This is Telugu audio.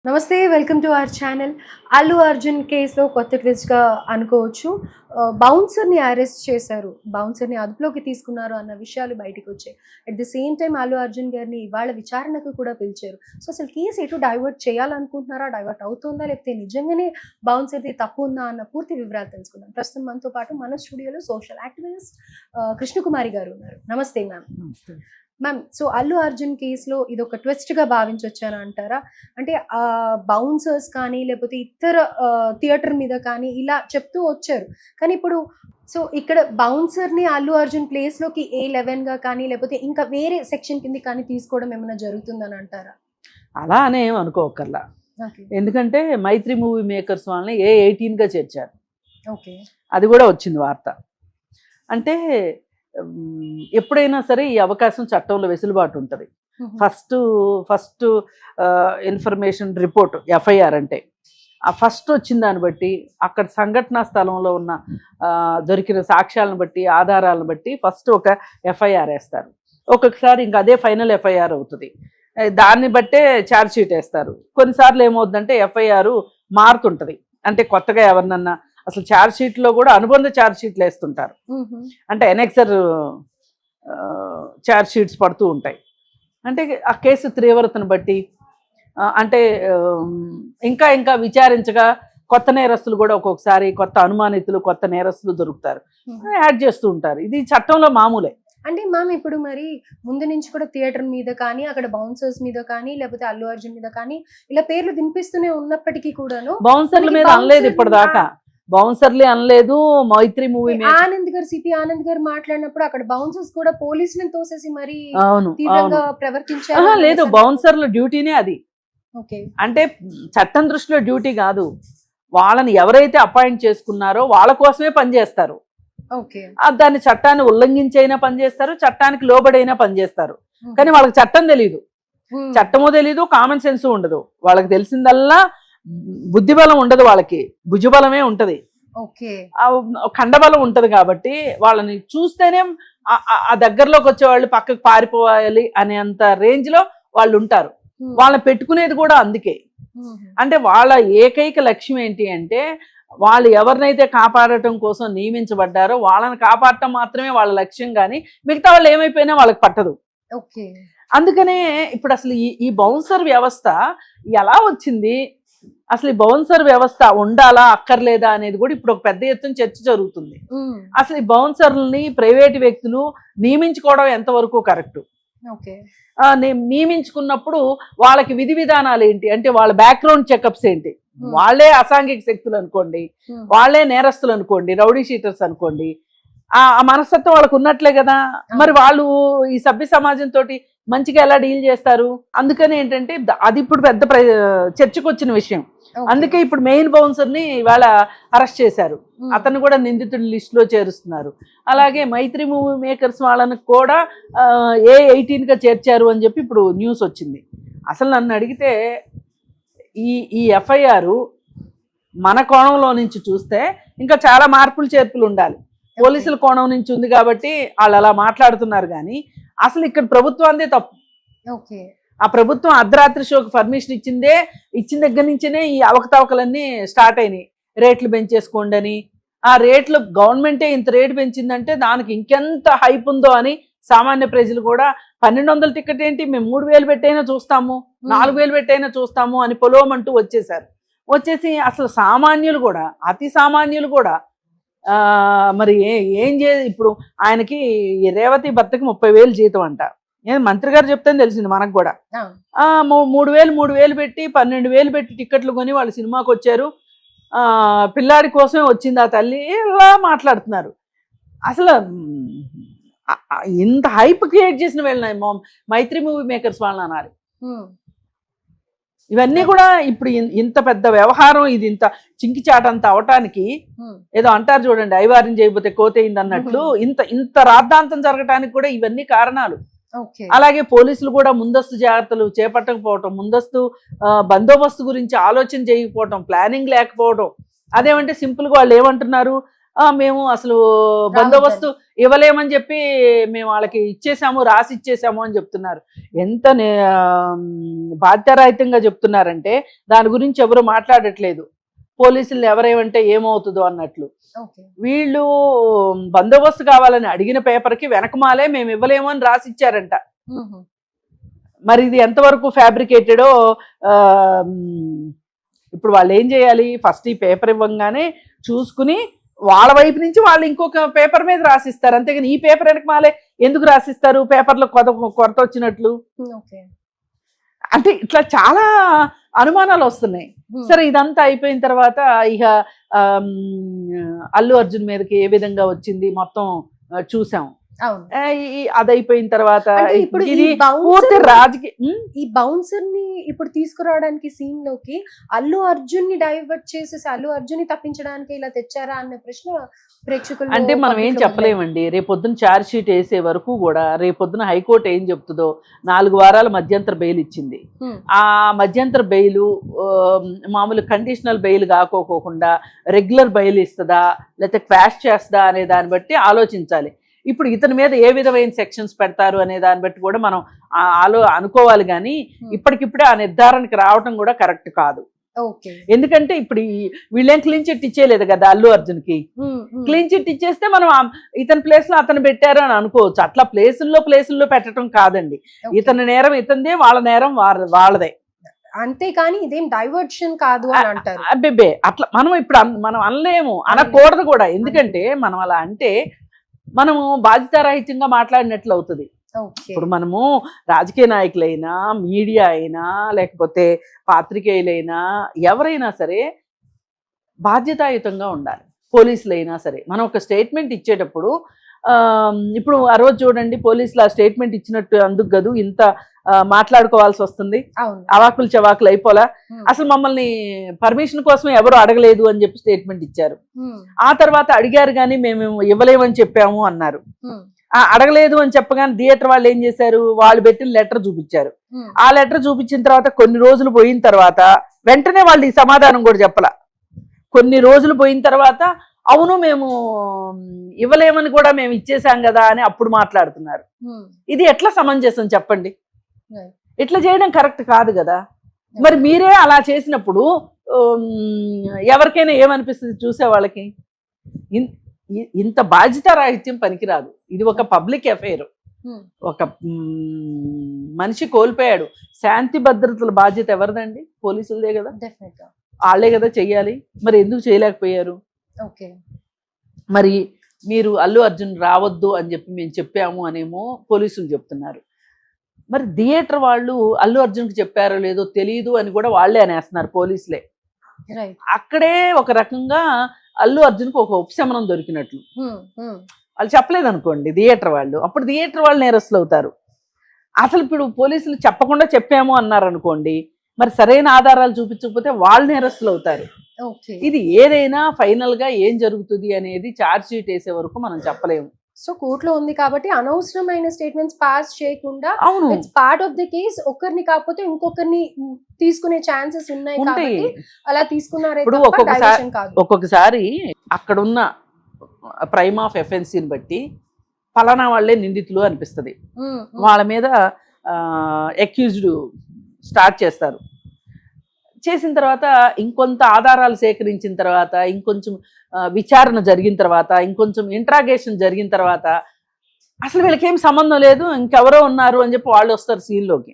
నమస్తే welcome to our channel. Allu Arjun కేసులో కొత్త ట్విస్ట్‌గా అనుకోవచ్చు. బౌన్సర్‌ని అరెస్ట్ చేశారు. బౌన్సర్‌ని అదుపులోకి తీసుకున్నారు అన్న విషయాలు బయటికొచ్చాయి. At the same time Allu Arjun గారిని ఇవాళ విచారణకు కూడా పిలిచారు. సో, అసలు కేసు ఎటు డైవర్ట్ చేయాలనుకుంటున్నారా? డైవర్ట్ అవుతుందా? లేకపోతే నిజంగానే బౌన్సర్‌ది తప్పు ఉందా? అన్న పూర్తి వివరాలు తెలుసుకుందాం. ప్రస్తుతం మనతో పాటు మన స్టూడియోలో సోషల్ యాక్టివిస్ట్ కృష్ణకుమారి గారు ఉన్నారు. నమస్తే మ్యామ్. నమస్తే. మ్యామ్, సో అల్లు అర్జున్ కేసులో ఇదొక ట్విస్ట్‌గా భావించొచ్చని అంటారా? అంటే బౌన్సర్స్ కానీ లేకపోతే ఇతర థియేటర్ మీద కానీ ఇలా చెప్తూ వచ్చారు. కానీ ఇప్పుడు సో ఇక్కడ బౌన్సర్‌ని అల్లు అర్జున్ ప్లేస్‌లోకి A11గా కానీ లేకపోతే ఇంకా వేరే సెక్షన్ కిందకి కానీ తీసుకోవడం ఏమైనా జరుగుతుందని అంటారా? అలా అని ఏం అనుకోకర్లా. ఓకే. ఎందుకంటే మైత్రి మూవీ మేకర్స్ వాళ్ళని A18గా చేర్చారు. ఓకే. అది కూడా వచ్చింది వార్త. అంటే ఎప్పుడైనా సరే ఈ అవకాశం చట్టంలో వెసులుబాటు ఉంటుంది. ఫస్ట్ ఇన్ఫర్మేషన్ రిపోర్ట్ ఎఫ్ఐఆర్ అంటే ఆ ఫస్ట్ వచ్చిన దాన్ని బట్టి అక్కడ సంఘటనా స్థలంలో ఉన్న దొరికిన సాక్ష్యాలను బట్టి ఆధారాలను బట్టి ఫస్ట్ ఒక ఎఫ్ఐఆర్ వేస్తారు. ఒక్కొక్కసారి ఇంకా అదే ఫైనల్ ఎఫ్ఐఆర్ అవుతుంది. దాన్ని బట్టే ఛార్జ్ షీట్ వేస్తారు. కొన్నిసార్లు ఏమవుతుందంటే ఎఫ్ఐఆర్ మారుతుంటుంది. అంటే కొత్తగా ఎవరినన్నా అసలు ఛార్జ్ షీట్లో కూడా అనుబంధ ఛార్జ్ షీట్లు వేస్తుంటారు. అంటే ఎనెక్సర్ ఛార్జ్ షీట్స్ పడుతూ ఉంటాయి. అంటే ఆ కేసు తీవ్రతను బట్టి అంటే ఇంకా ఇంకా విచారించగా కొత్త నేరస్తులు కూడా ఒక్కొక్కసారి కొత్త అనుమానితులు కొత్త నేరస్తులు దొరుకుతారు, యాడ్ చేస్తూ ఉంటారు. ఇది చట్టంలో మామూలే. అంటే మ్యామ్ ఇప్పుడు మరి ముందు నుంచి కూడా థియేటర్ మీద కానీ అక్కడ బౌన్సర్స్ మీద కానీ లేకపోతే అల్లు అర్జున్ మీద కానీ ఇలా పేర్లు వినిపిస్తూనే ఉన్నప్పటికీ కూడాను బౌన్సర్ల మీద అనలేదు ఇప్పటిదాకా. బౌన్సర్లే అనలేదు. మైత్రి మూవీ ఆనంద్ గారు సిపి ఆనంద్ గారు మాట్లాడినప్పుడు అక్కడ బౌన్సర్స్ కూడా పోలీసులను తోసేసి మరి అవును తీవ్రంగా ప్రవర్తించారు. లేదు, బౌన్సర్ల డ్యూటీనే అది. ఓకే. అంటే చట్టం దృష్టిలో డ్యూటీ కాదు. వాళ్ళని ఎవరైతే అపాయింట్ చేసుకున్నారో వాళ్ళ కోసమే పనిచేస్తారు. ఓకే. దాన్ని చట్టాన్ని ఉల్లంఘించైనా పనిచేస్తారు, చట్టానికి లోబడైనా పనిచేస్తారు. కానీ వాళ్ళకి చట్టం తెలీదు, చట్టము తెలీదు, కామన్ సెన్స్ ఉండదు. వాళ్ళకి తెలిసిందల్లా బుద్ధిబలం ఉండదు, వాళ్ళకి భుజబలమే ఉంటది, ఖండబలం ఉంటది. కాబట్టి వాళ్ళని చూస్తేనే ఆ దగ్గరలోకి వచ్చే వాళ్ళు పక్కకు పారిపోవాలి అనేంత రేంజ్ లో వాళ్ళు ఉంటారు. వాళ్ళని పెట్టుకునేది కూడా అందుకే. అంటే వాళ్ళ ఏకైక లక్ష్యం ఏంటి అంటే వాళ్ళు ఎవరినైతే కాపాడటం కోసం నియమించబడ్డారో వాళ్ళని కాపాడటం మాత్రమే వాళ్ళ లక్ష్యం. కానీ మిగతా వాళ్ళు ఏమైపోయినా వాళ్ళకి పట్టదు. అందుకనే ఇప్పుడు అసలు ఈ బౌన్సర్ వ్యవస్థ ఎలా వచ్చింది, అసలు ఈ బౌన్సర్ వ్యవస్థ ఉండాలా అక్కర్లేదా అనేది కూడా ఇప్పుడు ఒక పెద్ద ఎత్తున చర్చ జరుగుతుంది. అసలు ఈ బౌన్సర్లని ప్రైవేటు వ్యక్తులు నియమించుకోవడం ఎంతవరకు కరెక్ట్, నియమించుకున్నప్పుడు వాళ్ళకి విధి విధానాలు ఏంటి, అంటే వాళ్ళ బ్యాక్గ్రౌండ్ చెకప్స్ ఏంటి, వాళ్ళే అసాంఘిక శక్తులు అనుకోండి, వాళ్ళే నేరస్తులు అనుకోండి, రౌడీ షీటర్స్ అనుకోండి, ఆ మనస్తత్వం వాళ్ళకు ఉన్నట్లే కదా. మరి వాళ్ళు ఈ సభ్య సమాజంతో మంచిగా ఎలా డీల్ చేస్తారు? అందుకని ఏంటంటే అది ఇప్పుడు పెద్ద చర్చకు వచ్చిన విషయం. అందుకే ఇప్పుడు మెయిన్ బౌన్సర్ ని ఇవాళ అరెస్ట్ చేశారు. అతను కూడా నిందితుడి లిస్ట్ లో చేరుస్తున్నారు. అలాగే మైత్రి మూవీ మేకర్స్ వాళ్ళని కూడా A18గా చేర్చారు అని చెప్పి ఇప్పుడు న్యూస్ వచ్చింది. అసలు నన్ను అడిగితే ఈ ఎఫ్ఐఆర్ మన కోణంలో నుంచి చూస్తే ఇంకా చాలా మార్పులు చేర్పులు ఉండాలి. పోలీసుల కోణం నుంచి ఉంది కాబట్టి వాళ్ళు అలా మాట్లాడుతున్నారు. కానీ అసలు ఇక్కడ ప్రభుత్వాందే తప్పు. ఆ ప్రభుత్వం అర్ధరాత్రి షోకి పర్మిషన్ ఇచ్చిన దగ్గర నుంచినే ఈ అవకతవకలన్నీ స్టార్ట్ అయినాయి. రేట్లు పెంచేసుకోండి అని. ఆ రేట్లు గవర్నమెంటే ఇంత రేటు పెంచిందంటే దానికి ఇంకెంత హైప్ ఉందో అని సామాన్య ప్రజలు కూడా 1200 టికెట్ ఏంటి, మేము 3000 పెట్టైనా చూస్తాము, 4000 పెట్టైనా చూస్తాము అని పొలోమంటూ వచ్చేసారు. వచ్చేసి అసలు సామాన్యులు కూడా అతి సామాన్యులు కూడా మరి ఏం ఇప్పుడు ఆయనకి రేవతి భర్తకి 30,000 జీతం అంట. మంత్రి గారు చెప్తాను తెలిసింది మనకు కూడా. 3,000 పెట్టి 12,000 పెట్టి టికెట్లు కొని వాళ్ళు సినిమాకి వచ్చారు. పిల్లాడి కోసమే వచ్చింది ఆ తల్లి, ఇలా మాట్లాడుతున్నారు. అసలు ఇంత హైప్ క్రియేట్ చేసిన వీళ్ళని మైత్రి మూవీ మేకర్స్ వాళ్ళని అనాలి. ఇవన్నీ కూడా ఇప్పుడు ఇంత పెద్ద వ్యవహారం, ఇది ఇంత చింకి చాటంత అవటానికి ఏదో అంటారు చూడండి, ఐవారిని చేయబోతే కోతయింది అన్నట్లు ఇంత రాద్ధాంతం జరగటానికి కూడా ఇవన్నీ కారణాలు. అలాగే పోలీసులు కూడా ముందస్తు జాగ్రత్తలు చేపట్టకపోవటం, ముందస్తు బందోబస్తు గురించి ఆలోచన చేయకపోవటం, ప్లానింగ్ లేకపోవడం. అదేమంటే సింపుల్గా వాళ్ళు ఏమంటున్నారు, మేము అసలు బందోబస్తు ఇవ్వలేమని చెప్పి మేము వాళ్ళకి ఇచ్చేసాము, రాసి ఇచ్చేసాము అని చెప్తున్నారు. ఎంత బాధ్యతారహితంగా చెప్తున్నారంటే దాని గురించి ఎవరు మాట్లాడట్లేదు. పోలీసులు ఎవరేమంటే ఏమవుతుందో అన్నట్లు. ఓకే. వీళ్ళు బందోబస్తు కావాలని అడిగిన పేపర్కి వెనకమాలే మేము ఇవ్వలేము అని రాసి ఇచ్చారంట. మరి ఇది ఎంతవరకు ఫ్యాబ్రికేటెడో ఇప్పుడు వాళ్ళు ఏం చేయాలి? ఫస్ట్ ఈ పేపర్ ఇవ్వగానే చూసుకుని వాళ్ళ వైపు నుంచి వాళ్ళు ఇంకొక పేపర్ మీద రాసిస్తారు. అంతేగాని ఈ పేపర్ వెనకమాలే ఎందుకు రాసిస్తారు? పేపర్లో కొరత వచ్చినట్లు. అంటే ఇట్లా చాలా అనుమానాలు వస్తున్నాయి. సరే, ఇదంతా అయిపోయిన తర్వాత ఇక అల్లు అర్జున్ మీదకి ఏ విధంగా వచ్చింది మొత్తం చూసాం. అది అయిపోయిన తర్వాత ఇప్పుడు పూర్తి రాజకీయ ఈ బౌన్సర్ ని ఇప్పుడు తీసుకురావడానికి సీన్ లోకి అల్లు అర్జున్ ని డైవర్ట్ చేసేసి అల్లు అర్జున్ ని తప్పించడానికి ఇలా తెచ్చారా అనే ప్రశ్న ప్రేక్షకులు. అంటే మనం ఏం చెప్పలేమండి. రేపొద్దున ఛార్జ్ షీట్ వేసే వరకు కూడా రేపొద్దున హైకోర్టు ఏం చెప్తుందో. 4 వారాల మధ్యంతర బెయిల్ ఇచ్చింది. ఆ మధ్యంతర బెయిల్ మామూలు కండిషనల్ బెయిల్ కాకోకుండా రెగ్యులర్ బెయిల్ ఇస్తుందా లేకపోతే క్వాష్ చేస్తుందా అనే దాన్ని బట్టి ఆలోచించాలి. ఇప్పుడు ఇతని మీద ఏ విధమైన సెక్షన్స్ పెడతారు అనే దాన్ని బట్టి కూడా మనం అనుకోవాలి. కానీ ఇప్పటికిప్పుడే ఆ నిర్ధారణకి రావటం కూడా కరెక్ట్ కాదు. ఎందుకంటే ఇప్పుడు వీళ్ళేం క్లీన్ చిట్ ఇచ్చేయలేదు కదా అల్లు అర్జున్కి. క్లీన్ చిట్ ఇచ్చేస్తే మనం ఇతని ప్లేస్ లో అతను పెట్టారు అని అనుకోవచ్చు. అట్లా ప్లేసుల్లో పెట్టడం కాదండి. ఇతని నేరం ఇతందే, వాళ్ళ నేరం వాళ్ళదే. అంతేకాని ఇదేం డైవర్షన్ కాదు అని అంటారు. అబ్బే, అట్లా మనం ఇప్పుడు మనం అనలేము, అనకూడదు కూడా. ఎందుకంటే మనం అలా అంటే మనము బాధ్యతారహితంగా మాట్లాడినట్లు అవుతుంది. ఇప్పుడు మనము రాజకీయ నాయకులైనా, మీడియా అయినా, లేకపోతే పాత్రికేయులైనా, ఎవరైనా సరే బాధ్యతాయుతంగా ఉండాలి. పోలీసులైనా సరే మనం ఒక స్టేట్మెంట్ ఇచ్చేటప్పుడు ఇప్పుడు ఆ రోజు చూడండి, పోలీసులు ఆ స్టేట్మెంట్ ఇచ్చినట్టు అందుకు గదు ఇంత మాట్లాడుకోవాల్సి వస్తుంది. అవాకులు చవాకులు అయిపోలా. అసలు మమ్మల్ని పర్మిషన్ కోసం ఎవరు అడగలేదు అని చెప్పి స్టేట్మెంట్ ఇచ్చారు. ఆ తర్వాత అడిగారు కానీ మేము ఇవ్వలేమని చెప్పాము అన్నారు. అడగలేదు అని చెప్పగానే థియేటర్ వాళ్ళు ఏం చేశారు? వాళ్ళు పెట్టిన లెటర్ చూపించారు. ఆ లెటర్ చూపించిన తర్వాత కొన్ని రోజులు పోయిన తర్వాత వెంటనే వాళ్ళు ఈ సమాధానం కూడా చెప్పలా. కొన్ని రోజులు పోయిన తర్వాత అవును మేము ఇవ్వలేమని కూడా మేము ఇచ్చేసాం కదా అని అప్పుడు మాట్లాడుతున్నారు. ఇది ఎట్లా సమంజసం చెప్పండి? ఇట్లా చేయడం కరెక్ట్ కాదు కదా. మరి మీరే అలా చేసినప్పుడు ఎవరికైనా ఏమనిపిస్తుంది చూసే వాళ్ళకి? ఇంత బాధ్యతారాహిత్యం పనికిరాదు. ఇది ఒక పబ్లిక్ అఫైర్. ఒక మనిషి కోల్పోయాడు. శాంతి భద్రతల బాధ్యత ఎవరిదండి? పోలీసులదే కదా. వాళ్ళే కదా చెయ్యాలి. మరి ఎందుకు చేయలేకపోయారు? మరి మీరు అల్లు అర్జున్ రావద్దు అని చెప్పి మేము చెప్పాము అనేమో పోలీసులు చెప్తున్నారు. మరి థియేటర్ వాళ్ళు అల్లు అర్జున్కి చెప్పారో లేదో తెలియదు అని కూడా వాళ్ళే అనేస్తున్నారు, పోలీసులే. అక్కడే ఒక రకంగా అల్లు అర్జున్కి ఒక ఉపశమనం దొరికినట్లు. వాళ్ళు చెప్పలేదు అనుకోండి థియేటర్ వాళ్ళు, అప్పుడు థియేటర్ వాళ్ళు నేరస్తులు అవుతారు. అసలు ఇప్పుడు పోలీసులు చెప్పకుండా చెప్పాము అన్నారు అనుకోండి, మరి సరైన ఆధారాలు చూపించకపోతే వాళ్ళు నేరస్తులు అవుతారు. ఇది ఏదైనా ఫైనల్ గా ఏం జరుగుతుంది అనేది ఛార్జ్ షీట్ వేసే వరకు మనం చెప్పలేము. సో కోర్టులో ఉంది కాబట్టి అనవసరమైన స్టేట్మెంట్స్ పాస్ చేయకుండా it's part of the case. ఒకరిని కాకపోతే ఇంకొకరిని తీసుకునే ఛాన్సెస్ ఉన్నాయి కాబట్టి అలా తీసుకున్నారే. ఇప్పుడు ఒక్కొక్కసారి అక్కడున్న ప్రైమ్ ఆఫ్ ఎఫెన్సీని బట్టి ఫలానా వాళ్ళే నిందితులు అనిపిస్తుంది. వాళ్ళ మీద అక్యూజ్డ్ స్టార్ట్ చేస్తారు. చేసిన తర్వాత ఇంకొంత ఆధారాలు సేకరించిన తర్వాత, ఇంకొంచెం విచారణ జరిగిన తర్వాత, ఇంకొంచెం ఇంట్రాగేషన్ జరిగిన తర్వాత అసలు వీళ్ళకేం సంబంధం లేదు, ఇంకెవరో ఉన్నారు అని చెప్పి వాళ్ళు వస్తారు సీన్లోకి.